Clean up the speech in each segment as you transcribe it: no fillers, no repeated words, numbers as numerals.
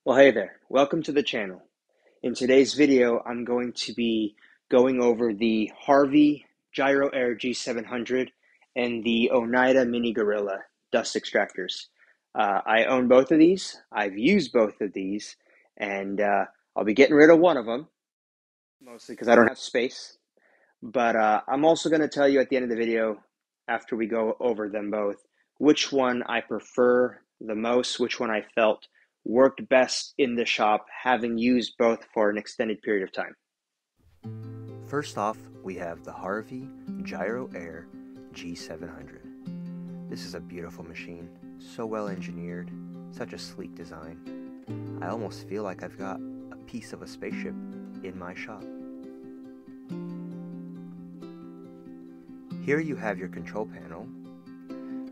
Well, hey there. Welcome to the channel. In today's video, I'm going to be going over the Harvey Gyro Air G700 and the Oneida Mini Gorilla dust extractors. I own both of these. I've used both of these, and I'll be getting rid of one of them, mostly because I don't have space. But I'm also going to tell you at the end of the video, after we go over them both, which one I prefer the most, which one I felt worked best in the shop, having used both for an extended period of time. First off, we have the Harvey Gyro Air G700. This is a beautiful machine, so well engineered, such a sleek design. I almost feel like I've got a piece of a spaceship in my shop. Here you have your control panel.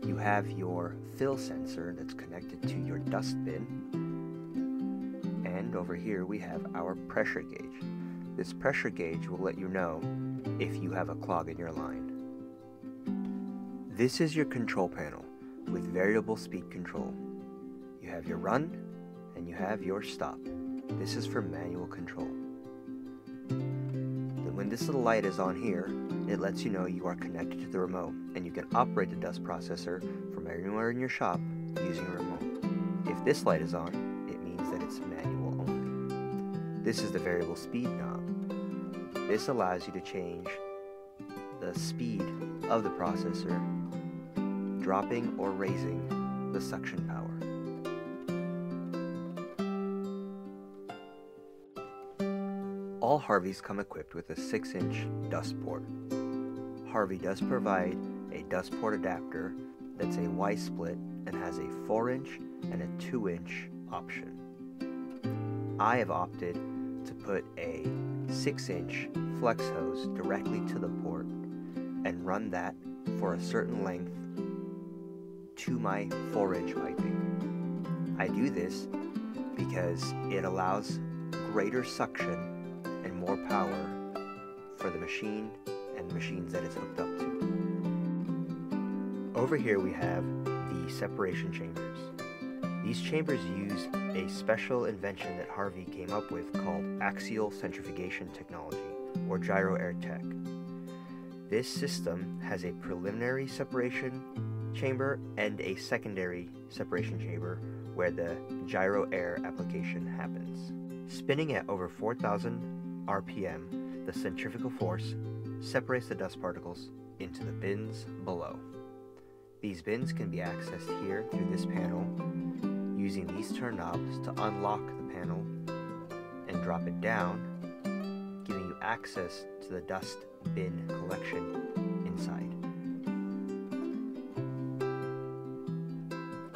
You have your fill sensor that's connected to your dust bin. And over here we have our pressure gauge. This pressure gauge will let you know if you have a clog in your line. This is your control panel with variable speed control. You have your run and you have your stop. This is for manual control. Then when this little light is on here, it lets you know you are connected to the remote and you can operate the dust processor from anywhere in your shop using a remote. If this light is on, it means that it's manual only. This is the variable speed knob. This allows you to change the speed of the processor, dropping or raising the suction power. All Harveys come equipped with a 6-inch dust port. Harvey does provide a dust port adapter that's a Y-split and has a 4-inch and a 2-inch option. I have opted to put a 6-inch flex hose directly to the port and run that for a certain length to my 4-inch piping. I do this because it allows greater suction and more power for the machine and the machines that it's hooked up to. Over here we have the separation chambers. These chambers use a special invention that Harvey came up with called axial centrifugation technology, or gyro air tech. This system has a preliminary separation chamber and a secondary separation chamber where the gyro air application happens. Spinning at over 4,000 RPM, the centrifugal force separates the dust particles into the bins below. These bins can be accessed here through this panel using these turn knobs to unlock the panel and drop it down, giving you access to the dust bin collection inside.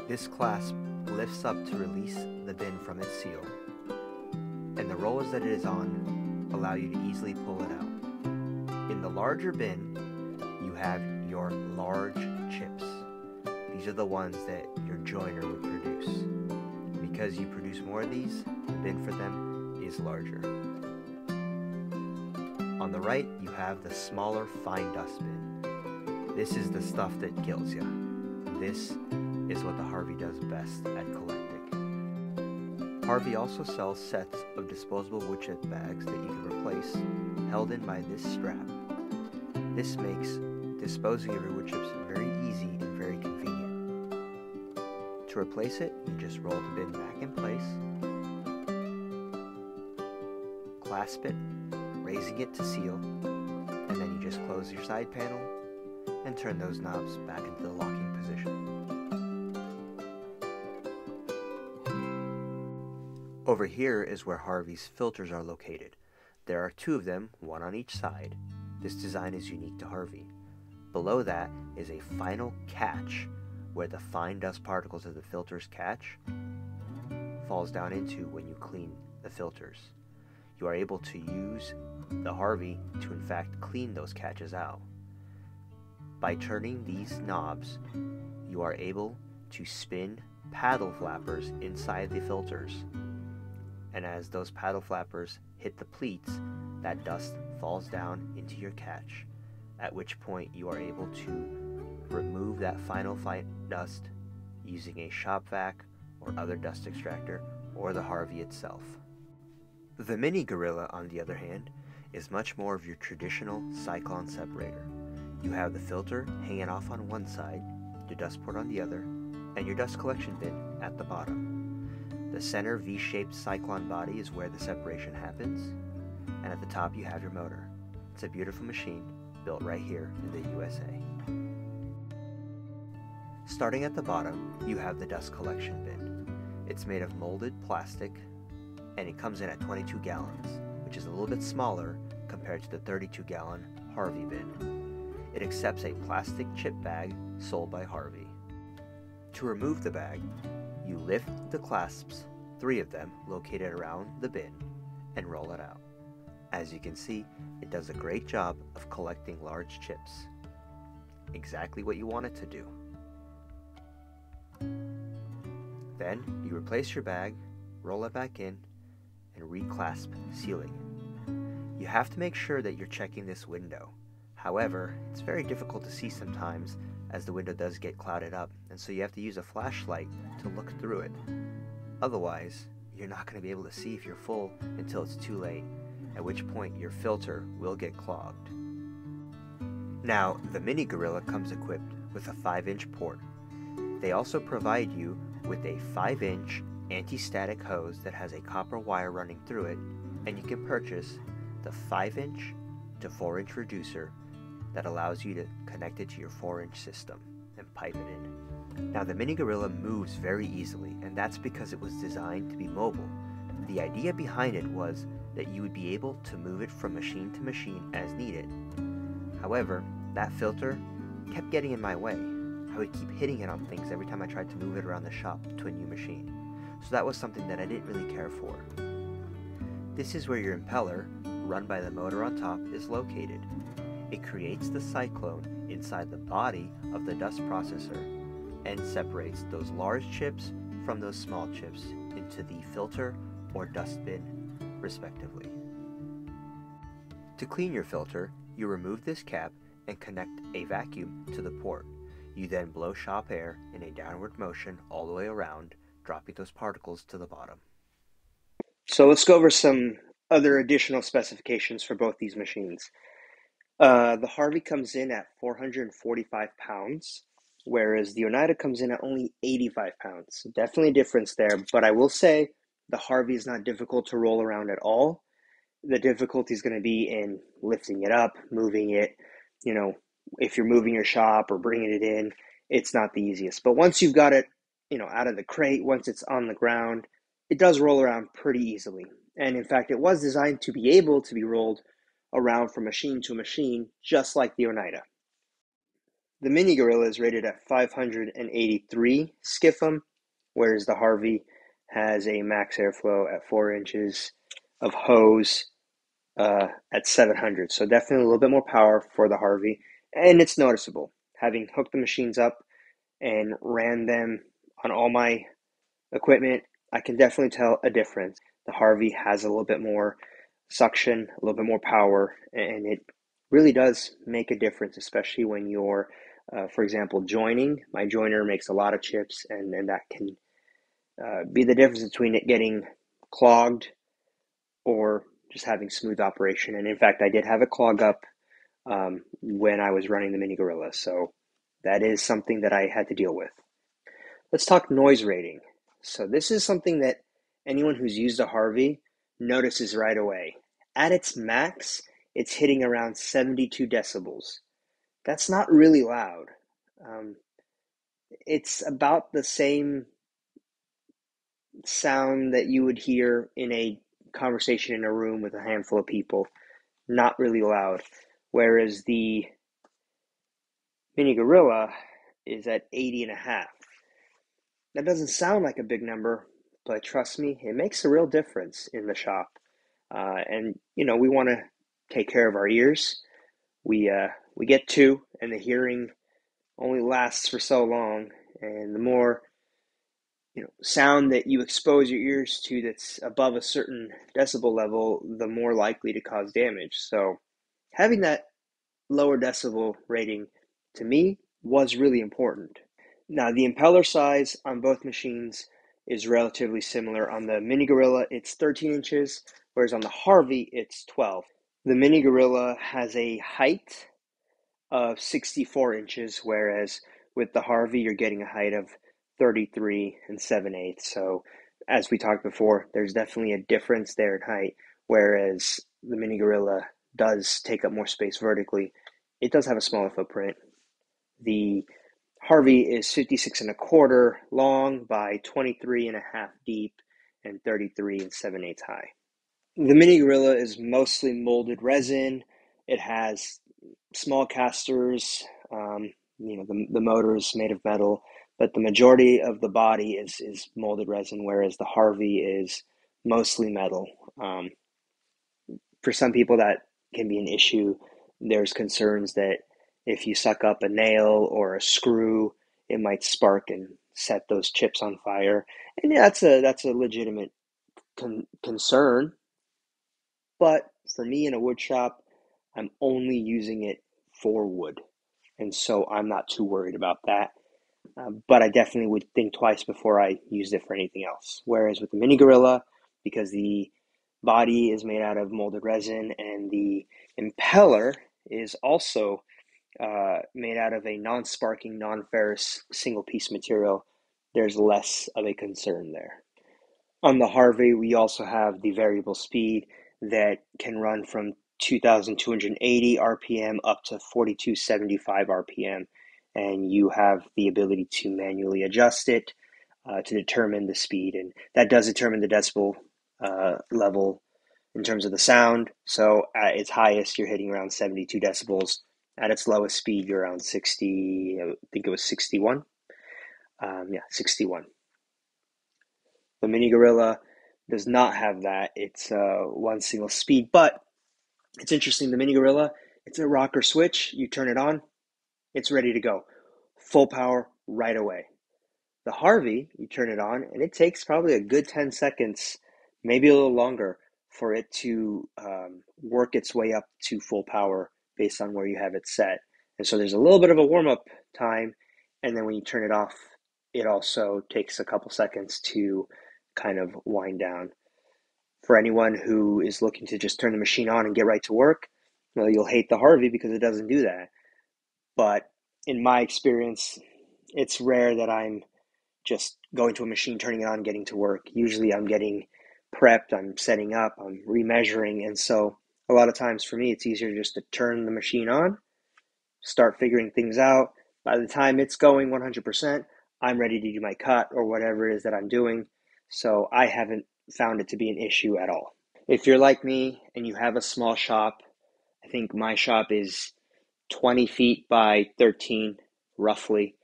This clasp lifts up to release the bin from its seal, and the rollers that it is on allow you to easily pull it out. In the larger bin, you have your large chips. These are the ones that your joiner would produce. Because you produce more of these, the bin for them is larger. On the right, you have the smaller fine dust bin. This is the stuff that kills you. This is what the Harvey does best at collecting. Harvey also sells sets of disposable wood chip bags that you can replace, held in by this strap. This makes disposing of your wood chips very easy and very convenient. To replace it, you just roll the bin back in place, clasp it, raising it to seal, and then you just close your side panel and turn those knobs back into the locking position. Over here is where Harvey's filters are located. There are 2 of them, one on each side. This design is unique to Harvey. Below that is a final catch where the fine dust particles of the filters catch falls down into when you clean the filters. You are able to use the Harvey to in fact clean those catches out. By turning these knobs, you are able to spin paddle flappers inside the filters. And as those paddle flappers hit the pleats, that dust falls down into your catch, at which point you are able to remove that final fine dust using a shop vac or other dust extractor or the Harvey itself. The Mini Gorilla, on the other hand, is much more of your traditional cyclone separator. You have the filter hanging off on one side, your dust port on the other, and your dust collection bin at the bottom. The center V-shaped cyclone body is where the separation happens, and at the top you have your motor. It's a beautiful machine built right here in the USA. Starting at the bottom, you have the dust collection bin. It's made of molded plastic, and it comes in at 22 gallons, which is a little bit smaller compared to the 32-gallon Harvey bin. It accepts a plastic chip bag sold by Harvey. To remove the bag, you lift the clasps, 3 of them located around the bin, and roll it out. As you can see, it does a great job of collecting large chips. Exactly what you want it to do. Then you replace your bag, roll it back in, and reclasp, sealing it. You have to make sure that you're checking this window. However, it's very difficult to see sometimes as the window does get clouded up, and so you have to use a flashlight to look through it. Otherwise, you're not going to be able to see if you're full until it's too late, at which point your filter will get clogged. Now, the Mini Gorilla comes equipped with a 5-inch port. They also provide you with a 5-inch anti-static hose that has a copper wire running through it, and you can purchase the 5-inch to 4-inch reducer that allows you to connect it to your 4-inch system and pipe it in. Now, the Mini Gorilla moves very easily, and that's because it was designed to be mobile. The idea behind it was that you would be able to move it from machine to machine as needed. However, that filter kept getting in my way. I would keep hitting it on things every time I tried to move it around the shop to a new machine. So that was something that I didn't really care for. This is where your impeller, run by the motor on top, is located. It creates the cyclone inside the body of the dust processor and separates those large chips from those small chips into the filter or dust bin, respectively. To clean your filter, you remove this cap and connect a vacuum to the port. You then blow shop air in a downward motion all the way around, dropping those particles to the bottom. So let's go over some other additional specifications for both these machines. The Harvey comes in at 445 pounds, whereas the Oneida comes in at only 85 pounds. So definitely a difference there, but I will say the Harvey is not difficult to roll around at all. The difficulty is going to be in lifting it up, moving it. If you're moving your shop or bringing it in, it's not the easiest. But once you've got it, out of the crate, once it's on the ground, it does roll around pretty easily. And in fact, it was designed to be able to be rolled around from machine to machine, just like the Oneida. The Mini Gorilla is rated at 583 skiffum, whereas the Harvey has a max airflow at 4 inches of hose at 700. So definitely a little bit more power for the Harvey, and it's noticeable. Having hooked the machines up and ran them on all my equipment, I can definitely tell a difference. The Harvey has a little bit more suction, a little bit more power, and it really does make a difference, especially when you're, for example, joining. My joiner makes a lot of chips, and that can be the difference between it getting clogged or just having smooth operation. And in fact, I did have a clog up when I was running the Mini Gorilla, so that is something that I had to deal with. Let's talk noise rating. So this is something that anyone who's used a Harvey notices right away. At its max, it's hitting around 72 decibels. That's not really loud. It's about the same sound that you would hear in a conversation in a room with a handful of people. Not really loud. Whereas the Mini Gorilla is at 80.5. That doesn't sound like a big number, but trust me, it makes a real difference in the shop. And we want to take care of our ears. We get two, and the hearing only lasts for so long. And the more sound that you expose your ears to that's above a certain decibel level, the more likely to cause damage. So having that lower decibel rating, to me, was really important. Now, the impeller size on both machines is relatively similar. On the Mini Gorilla, it's 13 inches, whereas on the Harvey, it's 12. The Mini Gorilla has a height of 64 inches, whereas with the Harvey, you're getting a height of 33 and 7/8. So, as we talked before, there's definitely a difference there in height, whereas the Mini Gorilla does take up more space vertically. It does have a smaller footprint. The Harvey is 56 and a quarter long by 23 and a half deep and 33 and 7/8 high. The Mini Gorilla is mostly molded resin. It has small casters. The motor is made of metal, but the majority of the body is molded resin, whereas the Harvey is mostly metal. For some people, that can be an issue. There's concerns that if you suck up a nail or a screw, it might spark and set those chips on fire. And yeah, that's a legitimate concern. But for me in a wood shop, I'm only using it for wood. And so I'm not too worried about that. But I definitely would think twice before I used it for anything else. Whereas with the Mini Gorilla, because the body is made out of molded resin and the impeller is also made out of a non-sparking, non-ferrous single-piece material, there's less of a concern there. On the Harvey, we also have the variable speed that can run from 2,280 RPM up to 4,275 RPM, and you have the ability to manually adjust it to determine the speed, and that does determine the decibel level in terms of the sound. So at its highest, you're hitting around 72 decibels. At its lowest speed, you're around 60, I think it was 61. 61. The Mini Gorilla does not have that. It's one single speed, but it's interesting. The Mini Gorilla, it's a rocker switch. You turn it on, it's ready to go. Full power right away. The Harvey, you turn it on, and it takes probably a good 10 seconds, maybe a little longer, for it to work its way up to full power based on where you have it set. And so there's a little bit of a warm-up time, and then when you turn it off, it also takes a couple seconds to kind of wind down. For anyone who is looking to just turn the machine on and get right to work, well, you'll hate the Harvey because it doesn't do that. But in my experience, it's rare that I'm just going to a machine, turning it on, getting to work. Usually I'm getting prepped, I'm setting up, I'm remeasuring. And so a lot of times for me, it's easier just to turn the machine on, start figuring things out. By the time it's going 100%, I'm ready to do my cut or whatever it is that I'm doing. So I haven't found it to be an issue at all. If you're like me and you have a small shop, I think my shop is 20 feet by 13, roughly.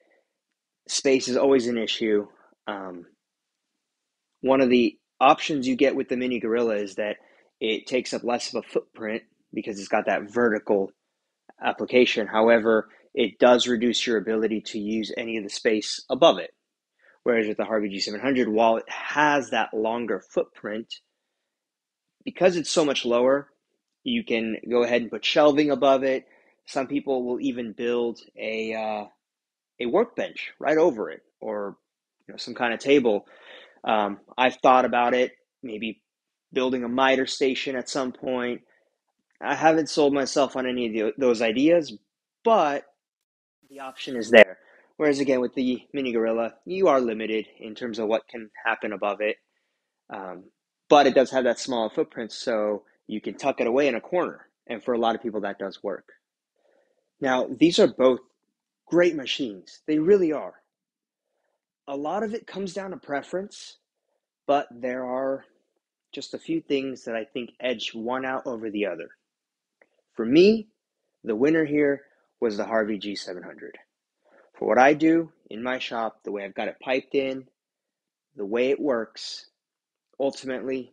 Space is always an issue. One of the options you get with the Mini Gorilla is that it takes up less of a footprint because it's got that vertical application. However, it does reduce your ability to use any of the space above it. Whereas with the Harvey G700, while it has that longer footprint, because it's so much lower, you can go ahead and put shelving above it. Some people will even build a workbench right over it, or some kind of table. I've thought about it, maybe building a miter station at some point. I haven't sold myself on any of those ideas, but the option is there. Whereas again, with the Mini Gorilla, you are limited in terms of what can happen above it. But it does have that small footprint, so you can tuck it away in a corner. And for a lot of people, that does work. Now, these are both great machines. They really are. A lot of it comes down to preference, but there are just a few things that I think edge one out over the other. For me, the winner here was the Harvey G700. For what I do in my shop, the way I've got it piped in, the way it works, ultimately,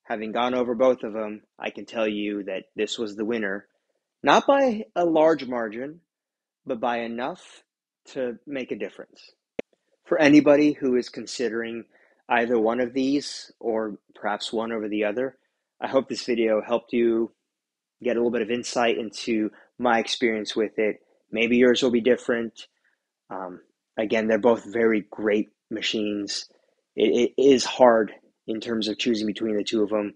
having gone over both of them, I can tell you that this was the winner, not by a large margin, but by enough to make a difference. For anybody who is considering either one of these or perhaps one over the other, I hope this video helped you get a little bit of insight into my experience with it. Maybe yours will be different. Again, they're both very great machines. it is hard in terms of choosing between the two of them.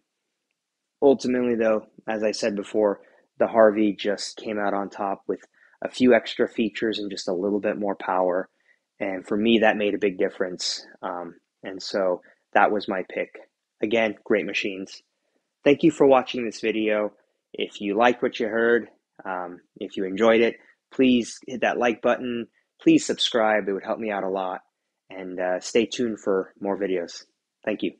Ultimately, though, as I said before, the Harvey just came out on top with a few extra features and just a little bit more power. And for me, that made a big difference. And so that was my pick. Again, great machines. Thank you for watching this video. If you liked what you heard, if you enjoyed it, please hit that like button. Please subscribe. It would help me out a lot. And stay tuned for more videos. Thank you.